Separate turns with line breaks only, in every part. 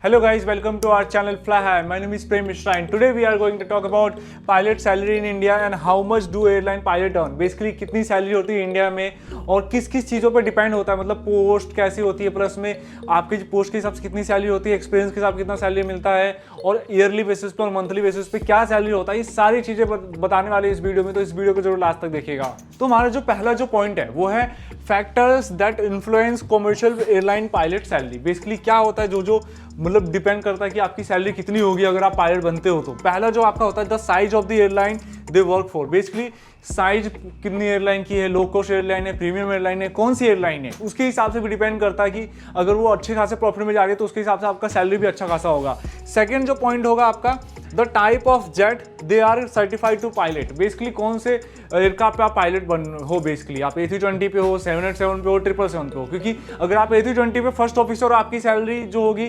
Hello guys, welcome to our channel Fly High. My name is Prem Mishra and today we are going to talk about pilot salary in India and how much do airline pilot earn. Basically कितनी salary होती है India में और किस किस चीज़ों पर depend होता है, मतलब पोस्ट कैसी होती है, प्लस में आपकी पोस्ट के हिसाब से कितनी सैलरी होती है, एक्सपीरियंस के हिसाब से कितना सैलरी मिलता है और ईयरली बेसिस पे और मंथली बेसिस पे क्या सैलरी होता है, ये सारी चीज़ें बताने वाले इस वीडियो में, तो इस वीडियो को जरूर लास्ट तक देखिएगा। तो हमारा जो पहला जो पॉइंट है वो है factors that influence commercial airline pilot salary. Basically क्या होता है जो मतलब डिपेंड करता है कि आपकी सैलरी कितनी होगी अगर आप पायलट बनते हो। तो पहला जो आपका होता है the size of the airline they work for. Basically size कितनी एयरलाइन की है, लो कॉस्ट एयरलाइन है, प्रीमियम एयरलाइन है, कौन सी एयरलाइन है, उसके हिसाब से भी डिपेंड करता है कि अगर वो अच्छे खासे प्रॉफिट में जा रही है तो उसके हिसाब से आपका सैलरी भी अच्छा खासा होगा। सेकेंड जो पॉइंट होगा आपका the type of jet they are certified to pilot. Basically कौन से एयरक्राफ्ट पे आप पायलट बन हो, बेसिकली आप A320 पे हो, 787 पे हो, 777 पे हो। क्योंकि अगर आप A320 पे फर्स्ट ऑफिसर हो, आपकी सैलरी जो होगी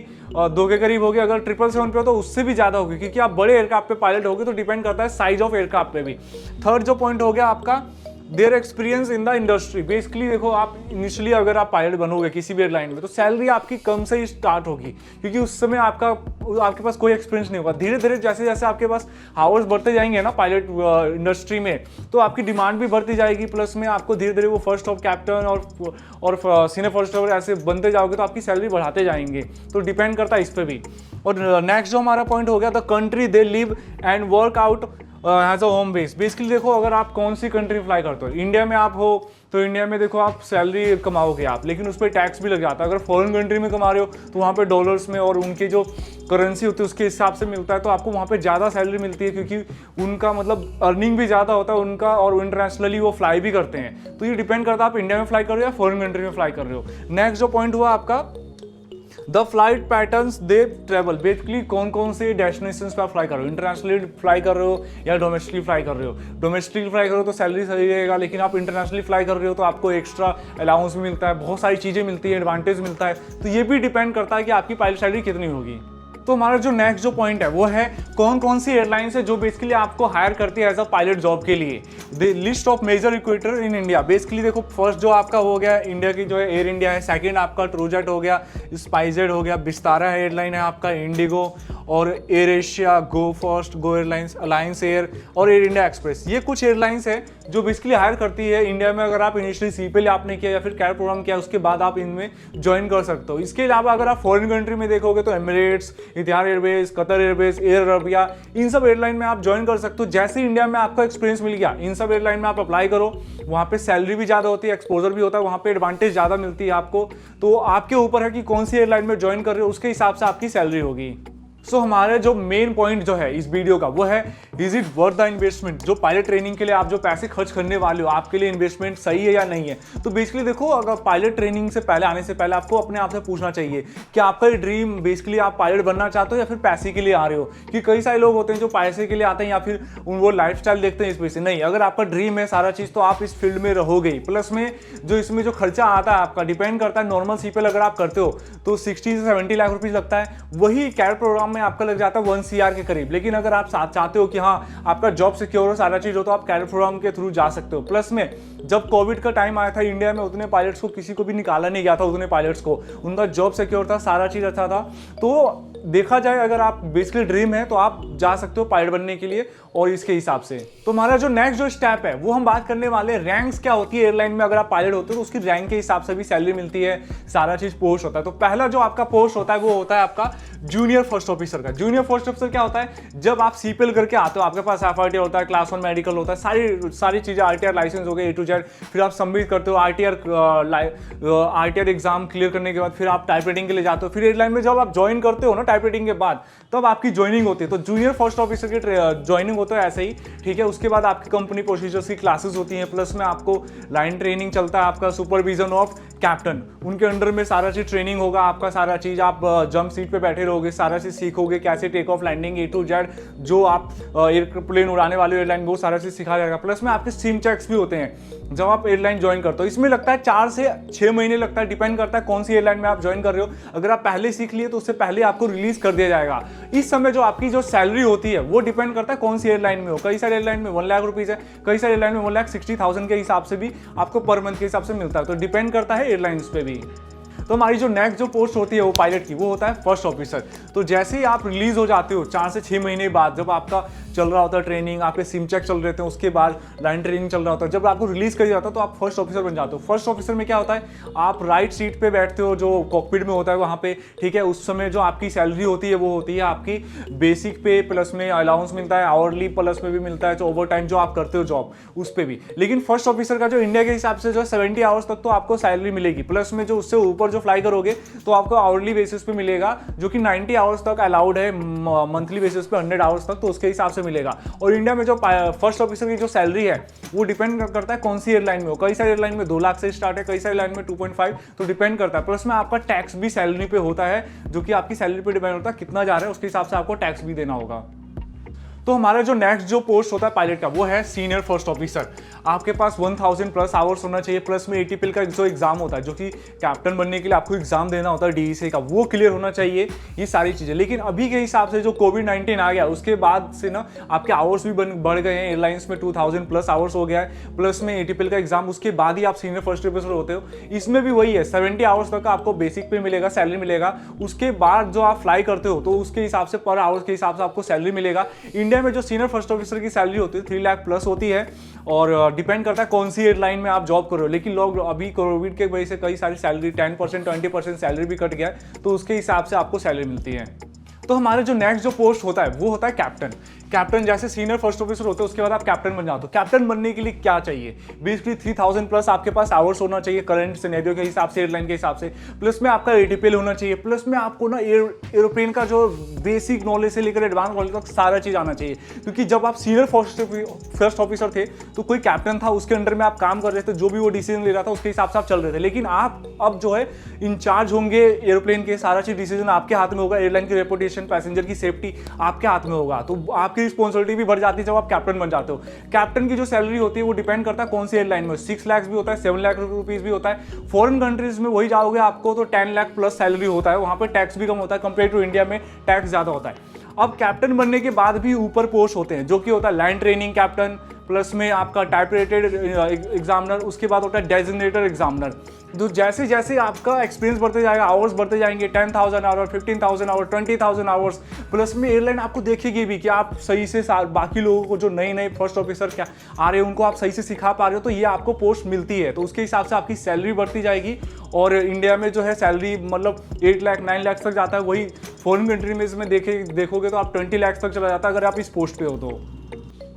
2 के करीब होगी, अगर 777 पे हो तो उससे भी ज़्यादा होगी, क्योंकि आप बड़े एयरक्राफ्ट पे पायलट होगे। तो डिपेंड करता है साइज ऑफ एयरक्राफ्ट पे भी। थर्ड जो पॉइंट हो गया आपका their experience in the industry. Basically देखो, आप इनिशियली अगर आप पायलट बनोगे किसी भी एयरलाइन में तो सैलरी आपकी कम से ही स्टार्ट होगी, क्योंकि उस समय आपके पास कोई एक्सपीरियंस नहीं होगा। धीरे धीरे जैसे जैसे आपके पास हावर्स बढ़ते जाएंगे ना पायलट इंडस्ट्री में, तो आपकी डिमांड भी बढ़ती जाएगी, प्लस में आपको धीरे धीरे वो फर्स्ट ऑफ कैप्टन और सीनियर फर्स्ट ऑफ ऐसे बनते जाओगे तो आपकी सैलरी बढ़ाते जाएंगे। तो डिपेंड करता है इस पर भी। और नेक्स्ट जो हमारा पॉइंट हो गया the country they live and work out has a home base. Basically देखो, अगर आप कौन सी कंट्री फ्लाई करते हो, इंडिया में आप हो तो इंडिया में देखो आप सैलरी कमाओगे आप, लेकिन उस पर टैक्स भी लग जाता है। अगर फॉरेन कंट्री में कमा रहे हो तो वहाँ पे डॉलर्स में और उनकी जो करेंसी होती है उसके हिसाब से मिलता है, तो आपको वहाँ पे ज़्यादा सैलरी मिलती है, क्योंकि उनका मतलब अर्निंग भी ज़्यादा होता है उनका, और इंटरनेशनली वो फ्लाई भी करते हैं। तो ये डिपेंड करता है आप इंडिया में फ्लाई कर रहे हो या फॉरेन कंट्री में फ्लाई कर रहे हो। नेक्स्ट जो पॉइंट हुआ आपका the flight patterns they travel. Basically कौन कौन से डेस्टिनेशन पे आप फ्लाई कर रहे हो, इंटरनेशनली फ्लाई कर रहे हो या डोमेस्टिकली फ्लाई कर रहे हो। डोमेस्टिकली फ्लाई कर रहे हो तो सैलरी सही रहेगा, लेकिन आप इंटरनेशनली फ्लाई कर रहे हो तो आपको एक्स्ट्रा अलाउंस भी मिलता है, बहुत सारी चीज़ें मिलती है, एडवांटेज मिलता है। तो ये भी डिपेंड करता है कि आपकी पायलट सैलरी कितनी होगी। तो हमारा जो नेक्स्ट जो पॉइंट है वो है कौन कौन सी एयरलाइंस है जो बेसिकली आपको हायर करती है एज अ पायलट जॉब के लिए। The list of major recruiter in India. Basically देखो, फर्स्ट जो आपका हो गया इंडिया की जो है एयर इंडिया है, सेकंड आपका ट्रूजेट हो गया, स्पाइसजेट हो गया, विस्तारा एयरलाइन है आपका, इंडिगो और एयर एशिया, गो फर्स्ट, गो एयरलाइंस, अलायंस एयर और एयर इंडिया एक्सप्रेस। ये कुछ एयरलाइंस है जो बेसिकली हायर करती है इंडिया में। अगर आप इनिशियली सी पे आपने किया या फिर कैड प्रोग्राम किया, उसके बाद आप इनमें ज्वाइन कर सकते हो। इसके अलावा अगर आप फॉरेन कंट्री में देखोगे तो Emirates, Etihad airways, Qatar airways, air Arabia, इन सब एयरलाइन में आप ज्वाइन कर सकते हो। जैसे इंडिया में आपको एक्सपीरियंस मिल गया, इन सब एयरलाइन में आप अप्लाई करो, वहाँ पे सैलरी भी ज़्यादा होती है, एक्सपोजर भी होता है, वहाँ पे एडवांटेज ज़्यादा मिलती है आपको। तो आपके ऊपर है कि कौन सी एयरलाइन में ज्वाइन कर रहे हो, उसके हिसाब से आपकी सैलरी होगी। सो हमारे जो मेन पॉइंट जो है इस वीडियो का वो है is it worth the investment. जो पायलट ट्रेनिंग के लिए आप जो पैसे खर्च करने वाले हो, आपके लिए इन्वेस्टमेंट सही है या नहीं है। तो बेसिकली देखो, अगर पायलट ट्रेनिंग से पहले आने से पहले आपको अपने आप से पूछना चाहिए कि आपका ड्रीम बेसिकली आप पायलट बनना चाहते हो या फिर पैसे के लिए आ रहे हो। कि कई सारे लोग होते हैं जो पैसे के लिए आते हैं या फिर वो लाइफ स्टाइल देखते हैं इस वजह से। नहीं, अगर आपका ड्रीम है सारा चीज़ तो आप इस फील्ड में रहोगे। प्लस में जो इसमें जो खर्चा आता है आपका डिपेंड करता है, नॉर्मल सीपीएल अगर आप करते हो तो 60 से 70 लाख रुपीज़ लगता है, वही कैड प्रोग्राम में आपका लग जाता है 1 CR के करीब। लेकिन अगर आप चाहते हो कि हाँ आपका जॉब सिक्योर हो, सारा चीज हो, तो आप कैडेट प्रोग्राम के थ्रू जा सकते हो। प्लस में जब कोविड का टाइम आया था इंडिया में, उतने पायलट्स को किसी को भी निकाला नहीं गया था, उतने पायलट्स को, उनका जॉब सिक्योर था, सारा चीज अच्छा था। तो देखा जाए, अगर आप बेसिकली ड्रीम है तो आप जा सकते हो पायलट बनने के लिए और इसके हिसाब से। तो हमारा जो नेक्स्ट जो स्टेप है वो हम बात करने वाले रैंक्स क्या होती है एयरलाइन में। अगर आप पायलट होते हो तो उसकी रैंक के हिसाब से भी सैलरी मिलती है, सारा चीज पोस्ट होता है। तो पहला जो आपका पोस्ट होता है वो होता है आपका जूनियर फर्स्ट ऑफिसर का। जूनियर फर्स्ट ऑफिसर क्या होता है, जब आप सीपीएल करके आते हो, आपके पास FRT होता है, क्लास 1 मेडिकल होता है, सारी चीजें, RTR लाइसेंस हो गए A to Z, फिर आप सबमिट करते हो RTR एग्जाम क्लियर करने के बाद फिर आप टाइप राइटिंग के लिए जाते हो। फिर एयरलाइन में जब आप ज्वाइन करते हो ना टाइप राइटिंग के बाद, तब आपकी ज्वाइनिंग होती है। तो जूनियर फर्स्ट ऑफिसर की ज्वाइनिंग होता है ऐसे ही, ठीक है। उसके बाद आपकी कंपनी प्रोसीजर्स की क्लासेस होती हैं, प्लस में आपको लाइन ट्रेनिंग चलता है, आपका सुपरविजन ऑफ कैप्टन, उनके अंडर में सारा चीज ट्रेनिंग होगा आपका, सारा चीज आप जंप सीट पे बैठे रहोगे, सारा चीज सीखोगे, कैसे take off landing A to Z, जो आप एयरप्लेन उड़ाने वाले एयरलाइन वो सारा चीज सिखाया जाएगा। प्लस में आपके सिम चेक्स भी होते हैं जब आप एयरलाइन ज्वाइन करते हो। इसमें लगता है 4 से 6 महीने लगता है, डिपेंड करता है कौन सी एयरलाइन में आप ज्वाइन कर रहे हो। अगर आप पहले सीख लिए तो उससे पहले आपको रिलीज कर दिया जाएगा। इस समय जो आपकी जो सैलरी होती है वो डिपेंड करता है कौन सी एयरलाइन में हो। कई सारे एयरलाइन में 1 लाख रुपीज है, कई सारे एयरलाइन में 1,60,000 के हिसाब से भी आपको पर मंथ के हिसाब से मिलता है। तो डिपेंड करता है एयरलाइंस पे भी। तो हमारी जो नेक्स्ट जो पोस्ट होती है वो पायलट की, वो होता है फर्स्ट ऑफिसर। तो जैसे ही आप रिलीज हो जाते हो 4 से 6 महीने बाद, जब आपका चल रहा होता है ट्रेनिंग, आपके सिम चेक चल रहे थे, उसके बाद लाइन ट्रेनिंग चल रहा होता है, जब आपको रिलीज कर दिया जाता है तो आप फर्स्ट ऑफिसर बन जाते हो। फर्स्ट ऑफिसर में क्या होता है, आप राइट सीट पे बैठते हो, जो कॉकपिट में होता है वहाँ पे, ठीक है। उस समय जो आपकी सैलरी होती है वो होती है आपकी बेसिक पे, प्लस में अलाउंस मिलता है, आवरली प्लस में भी मिलता है, जो ओवर टाइम जो आप करते हो जॉब उस पर भी। लेकिन फर्स्ट ऑफिसर का जो इंडिया के हिसाब से जो है 70 आवर्स तक तो आपको सैलरी मिलेगी, प्लस में जो उससे ऊपर जो फ्लाई करोगे तो आपको आवरली बेसिस पे मिलेगा, जो कि 90 आवर्स तक अलाउड है, मंथली बेसिस पे 100 आवर्स तक, तो उसके हिसाब से मिलेगा। और इंडिया में जो फर्स्ट ऑफिसर की जो सैलरी है वो डिपेंड करता है कौन सी एयरलाइन में हो। कई सारी एयरलाइन में 2 लाख से स्टार्ट है, कई सारी एयरलाइन में 2.5, तो डिपेंड करता है। प्लस में आपका टैक्स भी सैलरी पे होता है, जो कि आपकी सैलरी पे डिपेंड होता है कितना जा रहा है, उसके हिसाब से आपको टैक्स भी देना होगा। तो हमारा जो नेक्स्ट जो पोस्ट होता है पायलट का, वो है सीनियर फर्स्ट ऑफिसर। आपके पास 1000 प्लस आवर्स होना चाहिए, प्लस में ATPL का जो एग्जाम होता है, जो कि कैप्टन बनने के लिए आपको एग्जाम देना होता है DEC का, वो क्लियर होना चाहिए, ये सारी चीज़ें। लेकिन अभी के हिसाब से जो कोविड-19 आ गया उसके बाद से ना आपके आवर्स भी बढ़ गए हैं, एयरलाइंस में 2000 प्लस आवर्स हो गया है, प्लस में ATPL का एग्जाम, उसके बाद ही आप सीनियर फर्स्ट ऑफिसर होते हो। इसमें भी वही है, 70 आवर्स तक आपको बेसिक पे मिलेगा, सैलरी मिलेगा। उसके बाद जो आप फ्लाई करते हो तो उसके हिसाब से पर आवर्स के हिसाब से आपको सैलरी मिलेगा। इंडिया में जो सीनियर फर्स्ट ऑफिसर की सैलरी होती है 3 लाख प्लस होती है, और डिपेंड करता है कौन सी एयरलाइन में आप जॉब कर रहे हो। लेकिन लोग अभी कोविड के वजह से कई सारी सैलरी 10% 20% सैलरी भी कट गया है, तो उसके हिसाब से आपको सैलरी मिलती है। तो हमारे जो नेक्स्ट जो पोस्ट होता है वो होता है कैप्टन। कैप्टन जैसे सीनियर फर्स्ट ऑफिसर होते हैं उसके बाद आप कैप्टन बन जाते हो। कैप्टन बनने के लिए क्या चाहिए, बेसिकली 3000 प्लस आपके पास आवर्स होना चाहिए करंट सिनेरियो के हिसाब से, एयरलाइन के हिसाब से, प्लस में आपका ATPL होना चाहिए, प्लस में आपको ना एरोप्लेन का जो बेसिक नॉलेज से लेकर एडवांस नॉलेज तक सारा चीज़ आना चाहिए। क्योंकि जब आप सीनियर फर्स्ट ऑफिसर थे तो कोई कैप्टन था, उसके अंडर में आप काम कर रहे थे, जो भी वो डिसीजन ले रहा था उसके हिसाब से आप चल रहे थे। लेकिन आप अब जो है इंचार्ज होंगे एरोप्लेन के, सारा चीज़ डिसीजन आपके हाथ में होगा, एयरलाइन की रेपुटेशन, पैसेंजर की सेफ्टी आपके हाथ में होगा, तो आपकी रिस्पॉन्सिबिलिटी भी बढ़ जाती है जब आप कैप्टन बन जाते हो। कैप्टन की जो सैलरी होती है वो डिपेंड करता है कौन सी एयरलाइन में, 6 लाख भी होता है, 7 लाख रुपीज भी होता है। फॉरेन कंट्रीज में वही जाओगे आपको तो 10 लाख प्लस सैलरी होता है, वहां पर टैक्स भी कम होता है, कंपेयर टू इंडिया में टैक्स ज्यादा होता है। अब कैप्टन बनने के बाद भी ऊपर पोस्ट होते हैं, जो कि होता है लैंड ट्रेनिंग कैप्टन, प्लस में आपका टाइप रेटेड एग्जामिनर, उसके बाद होता है डेजिग्नेटेड एग्जामिनर। तो जैसे जैसे आपका एक्सपीरियंस बढ़ते जाएगा, आवर्स बढ़ते जाएंगे, 10,000 आवर, 15,000 आवर, 20,000 आवर्स, प्लस में एयरलाइन आपको देखेगी भी कि आप सही से बाकी लोगों को जो नए नए फर्स्ट ऑफिसर क्या आ रहे हैं उनको आप सही से सिखा पा रहे हो, तो ये आपको पोस्ट मिलती है। तो उसके हिसाब से आपकी सैलरी बढ़ती जाएगी। और इंडिया में जो है सैलरी मतलब 8 लाख 9 लाख तक जाता है, वही फॉरेन कंट्री में इसमें देखोगे तो आप 20 लाख तक चला जाता है अगर आप इस पोस्ट पे हो तो।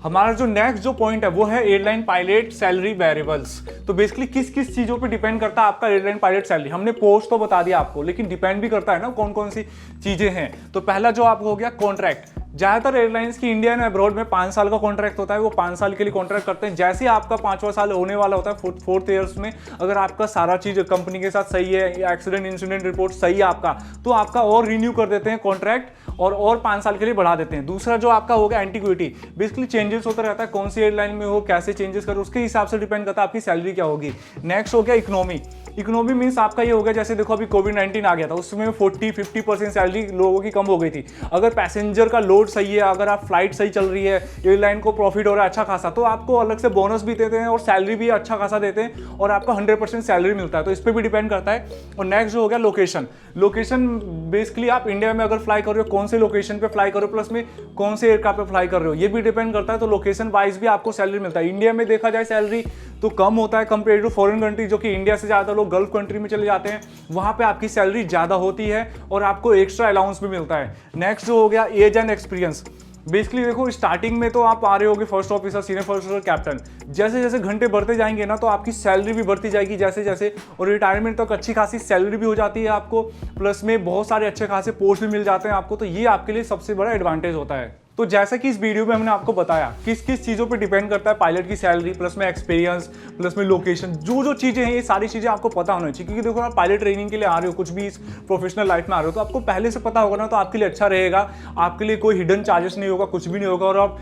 हमारा जो नेक्स्ट जो पॉइंट है वो है एयरलाइन पायलट सैलरी वेरिएबल्स। तो बेसिकली किस किस चीज़ों पे डिपेंड करता है आपका एयरलाइन पायलट सैलरी। हमने पोस्ट तो बता दिया आपको, लेकिन डिपेंड भी करता है ना कौन कौन सी चीज़ें हैं। तो पहला जो आपको हो गया कॉन्ट्रैक्ट। ज़्यादातर एयरलाइंस की इंडिया एंड अब्रॉड में 5 साल का कॉन्ट्रैक्ट होता है, वो 5 साल के लिए कॉन्ट्रैक्ट करते हैं। जैसे ही आपका 5वां साल होने वाला होता है, 4th ईयर्स में, अगर आपका सारा चीज़ कंपनी के साथ सही है या एक्सीडेंट इंसिडेंट रिपोर्ट सही है आपका, तो आपका और रिन्यू कर देते हैं कॉन्ट्रैक्ट और 5 साल के लिए बढ़ा देते हैं। दूसरा जो आपका होगा एंटीक्विटी, बेसिकली चेंजेस होता रहता है, कौन सी एयरलाइन में हो, कैसे चेंजेस करो, उसके हिसाब से डिपेंड करता है आपकी सैलरी क्या होगी। नेक्स्ट हो गया इकोनॉमी। इकोनॉमी मीन्स आपका ये हो गया, जैसे देखो अभी कोविड-19 आ गया था, उसमें 40-50% सैलरी लोगों की कम हो गई थी। अगर पैसेंजर का लोड सही है, अगर आप फ्लाइट सही चल रही है, एयरलाइन को प्रॉफिट हो रहा है अच्छा खासा, तो आपको अलग से बोनस भी देते हैं और सैलरी भी अच्छा खासा देते हैं और आपका 100% सैलरी मिलता है। तो इस पर भी डिपेंड करता है। और नेक्स्ट जो हो गया लोकेशन। लोकेशन बेसिकली आप इंडिया में अगर फ्लाई कर रहे हो, कौन से लोकेशन पे फ्लाई कर रहे हो, प्लस में कौन से एयरक्राफ्ट पे फ्लाई कर रहे हो, ये भी डिपेंड करता है। तो लोकेशन वाइज भी आपको सैलरी मिलता है। इंडिया में देखा जाए सैलरी तो कम होता है कंपेयर टू फॉरेन कंट्री, जो कि इंडिया से ज़्यादा लोग गल्फ कंट्री में चले जाते हैं, वहाँ पे आपकी सैलरी ज़्यादा होती है और आपको एक्स्ट्रा अलाउंस भी मिलता है। नेक्स्ट जो हो गया एज एंड एक्सपीरियंस। बेसिकली देखो स्टार्टिंग में तो आप आ रहे होगे first officer, senior first officer, captain, जैसे जैसे घंटे बढ़ते जाएंगे ना तो आपकी सैलरी भी बढ़ती जाएगी जैसे जैसे, और रिटायरमेंट तक अच्छी खासी सैलरी भी हो जाती है आपको, प्लस में बहुत सारे अच्छे खासे पोस्ट भी मिल जाते हैं आपको। तो ये आपके लिए सबसे बड़ा एडवांटेज होता है। तो जैसा कि इस वीडियो में हमने आपको बताया किस किस चीज़ों पे डिपेंड करता है पायलट की सैलरी, प्लस में एक्सपीरियंस, प्लस में लोकेशन, जो जो चीज़ें हैं ये सारी चीज़ें आपको पता होनी चाहिए। क्योंकि देखो आप पायलट ट्रेनिंग के लिए आ रहे हो, कुछ भी इस प्रोफेशनल लाइफ में आ रहे हो, तो आपको पहले से पता होगा ना, तो आपके लिए अच्छा रहेगा। आपके लिए कोई हिडन चार्जेस नहीं होगा, कुछ भी नहीं होगा, और आप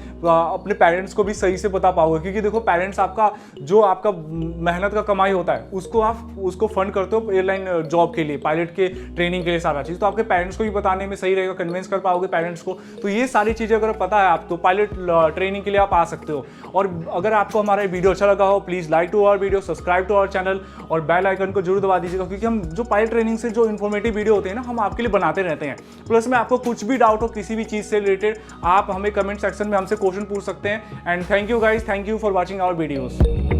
अपने पेरेंट्स को भी सही से बता पाओगे। क्योंकि देखो पेरेंट्स आपका जो आपका मेहनत का कमाई होता है उसको आप उसको फंड करते हो एयरलाइन जॉब के लिए, पायलट के ट्रेनिंग के लिए सारा चीज़, तो आपके पेरेंट्स को भी बताने में सही रहेगा, कन्विंस कर पाओगे पेरेंट्स को। तो ये सारी चीज़ें अगर अगर पता है आप तो पायलट ट्रेनिंग के लिए आप आ सकते हो। और अगर आपको हमारा वीडियो अच्छा लगा हो, please like to our video, subscribe to our channel और बेल आइकन को जरूर दबा दीजिएगा, क्योंकि हम जो पायलट ट्रेनिंग से जो इन्फॉर्मेटिव वीडियो होते हैं ना, हम आपके लिए बनाते रहते हैं। प्लस में आपको कुछ भी डाउट हो किसी भी चीज़ से रिलेटेड, आप हमें कमेंट सेक्शन में हमसे क्वेश्चन पूछ सकते हैं। And thank you guys, thank you for watching our videos.